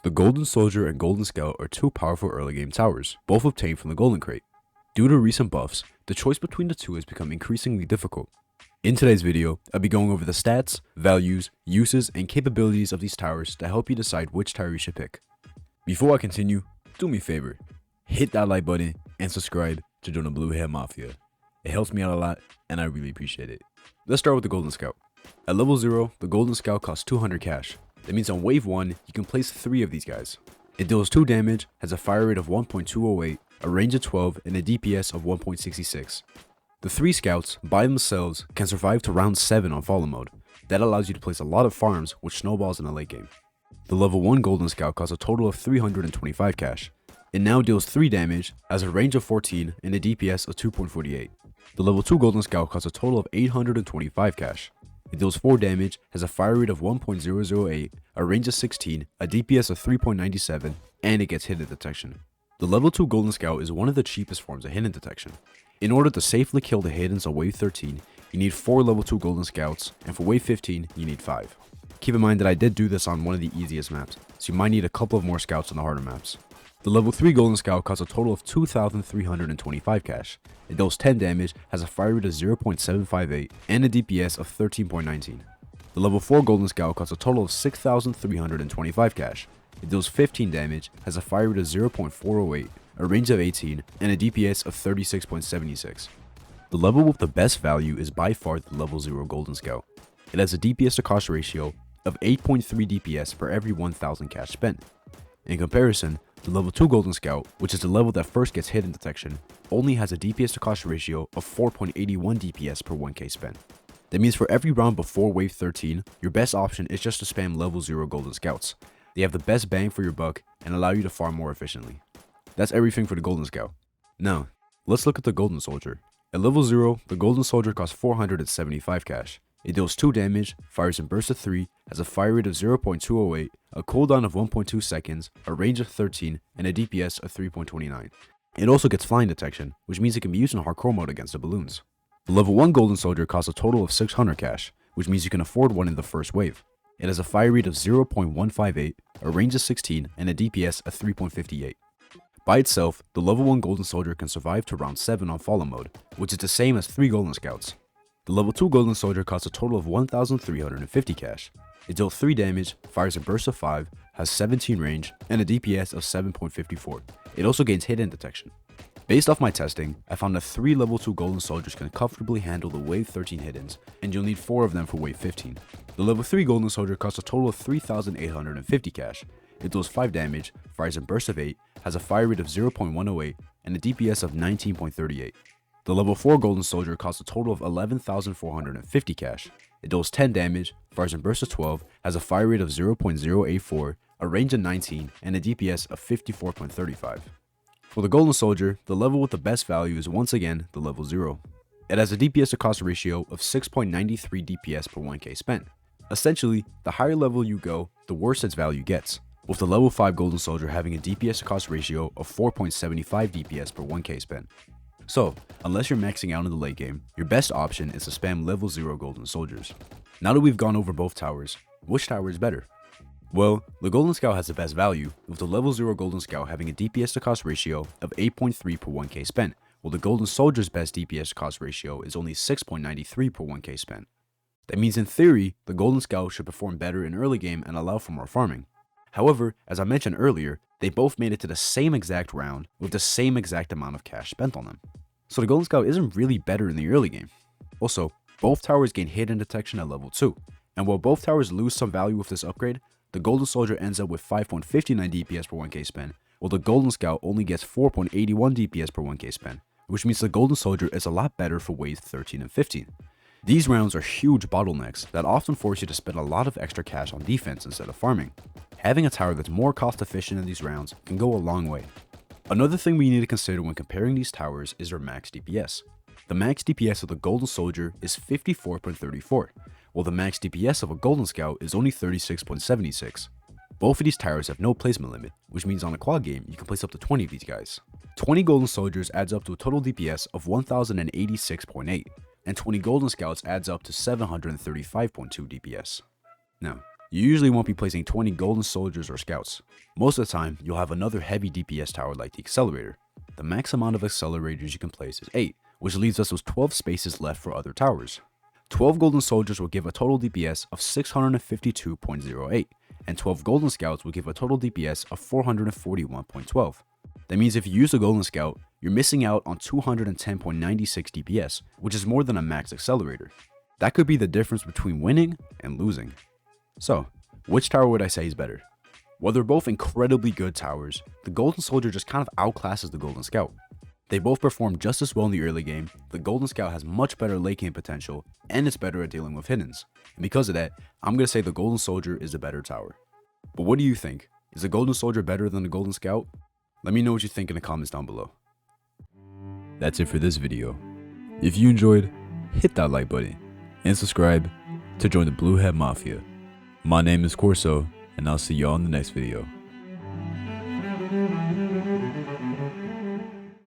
The Golden Soldier and Golden Scout are two powerful early game towers, both obtained from the Golden Crate. Due to recent buffs, the choice between the two has become increasingly difficult. In today's video, I'll be going over the stats, values, uses, and capabilities of these towers to help you decide which tower you should pick. Before I continue, do me a favor, hit that like button and subscribe to join the Blue Hair Mafia. It helps me out a lot and I really appreciate it. Let's start with the Golden Scout. At level 0, the Golden Scout costs 200 cash. That means on wave 1, you can place 3 of these guys. It deals 2 damage, has a fire rate of 1.208, a range of 12, and a DPS of 1.66. The 3 scouts, by themselves, can survive to round 7 on follow mode. That allows you to place a lot of farms, which snowballs in the late game. The level 1 Golden Scout costs a total of 325 cash. It now deals 3 damage, has a range of 14, and a DPS of 2.48. The level 2 Golden Scout costs a total of 825 cash. It deals 4 damage, has a fire rate of 1.008, a range of 16, a DPS of 3.97, and it gets hidden detection. The level 2 Golden Scout is one of the cheapest forms of hidden detection. In order to safely kill the hiddens on wave 13, you need 4 level 2 Golden Scouts, and for wave 15, you need 5. Keep in mind that I did do this on one of the easiest maps, so you might need a couple of more scouts on the harder maps. The level 3 Golden Scout costs a total of 2,325 cash. It deals 10 damage, has a fire rate of 0.758, and a DPS of 13.19. The level 4 Golden Scout costs a total of 6,325 cash. It deals 15 damage, has a fire rate of 0.408, a range of 18, and a DPS of 36.76. The level with the best value is by far the level 0 Golden Scout. It has a DPS to cost ratio of 8.3 DPS per every 1,000 cash spent. In comparison, the level 2 Golden Scout, which is the level that first gets hidden detection, only has a DPS to cost ratio of 4.81 DPS per 1k spent. That means for every round before wave 13, your best option is just to spam level 0 Golden Scouts. They have the best bang for your buck and allow you to farm more efficiently. That's everything for the Golden Scout. Now, let's look at the Golden Soldier. At level 0, the Golden Soldier costs 475 cash. It deals 2 damage, fires in bursts of 3, has a fire rate of 0.208, a cooldown of 1.2 seconds, a range of 13, and a DPS of 3.29. It also gets flying detection, which means it can be used in hardcore mode against the balloons. The level 1 Golden Soldier costs a total of 600 cash, which means you can afford one in the first wave. It has a fire rate of 0.158, a range of 16, and a DPS of 3.58. By itself, the level 1 Golden Soldier can survive to round 7 on follow mode, which is the same as 3 Golden Scouts. The level 2 Golden Soldier costs a total of 1,350 cash. It deals 3 damage, fires a burst of 5, has 17 range, and a DPS of 7.54. It also gains hidden detection. Based off my testing, I found that 3 level 2 Golden Soldiers can comfortably handle the wave 13 hiddens, and you'll need 4 of them for wave 15. The level 3 Golden Soldier costs a total of 3,850 cash. It deals 5 damage, fires a burst of 8, has a fire rate of 0.108, and a DPS of 19.38. The level 4 Golden Soldier costs a total of 11,450 cash. It deals 10 damage, fires in bursts of 12, has a fire rate of 0.084, a range of 19, and a DPS of 54.35. For the Golden Soldier, the level with the best value is once again the level 0. It has a DPS to cost ratio of 6.93 DPS per 1k spent. Essentially, the higher level you go, the worse its value gets, with the level 5 Golden Soldier having a DPS to cost ratio of 4.75 DPS per 1k spent. So, unless you're maxing out in the late game, your best option is to spam level 0 Golden Soldiers. Now that we've gone over both towers, which tower is better? Well, the Golden Scout has the best value, with the level 0 Golden Scout having a DPS to cost ratio of 8.3 per 1k spent, while the Golden Soldier's best DPS to cost ratio is only 6.93 per 1k spent. That means in theory, the Golden Scout should perform better in early game and allow for more farming. However, as I mentioned earlier, they both made it to the same exact round with the same exact amount of cash spent on them. So the Golden Scout isn't really better in the early game. Also, both towers gain hidden detection at level 2, and while both towers lose some value with this upgrade, the Golden Soldier ends up with 5.59 DPS per 1k spent, while the Golden Scout only gets 4.81 DPS per 1k spent, which means the Golden Soldier is a lot better for waves 13 and 15. These rounds are huge bottlenecks that often force you to spend a lot of extra cash on defense instead of farming. Having a tower that's more cost efficient in these rounds can go a long way. Another thing we need to consider when comparing these towers is their max DPS. The max DPS of the Golden Soldier is 54.34, while the max DPS of a Golden Scout is only 36.76. Both of these towers have no placement limit, which means on a quad game you can place up to 20 of these guys. 20 Golden Soldiers adds up to a total DPS of 1086.8, and 20 Golden Scouts adds up to 735.2 DPS. Now, You usually won't be placing 20 golden soldiers or scouts. Most of the time, you'll have another heavy DPS tower like the accelerator. The max amount of accelerators you can place is 8, which leaves us with 12 spaces left for other towers. 12 golden soldiers will give a total DPS of 652.08, and 12 golden scouts will give a total DPS of 441.12. That means if you use a golden scout, you're missing out on 210.96 DPS, which is more than a max accelerator. That could be the difference between winning and losing. So, which tower would I say is better? While they're both incredibly good towers, the Golden Soldier just kind of outclasses the Golden Scout. They both perform just as well in the early game, the Golden Scout has much better late game potential, and it's better at dealing with hiddens. And because of that, I'm going to say the Golden Soldier is a better tower. But what do you think? Is the Golden Soldier better than the Golden Scout? Let me know what you think in the comments down below. That's it for this video. If you enjoyed, hit that like button, and subscribe to join the Bluehead Mafia. My name is Corso, and I'll see you all in the next video.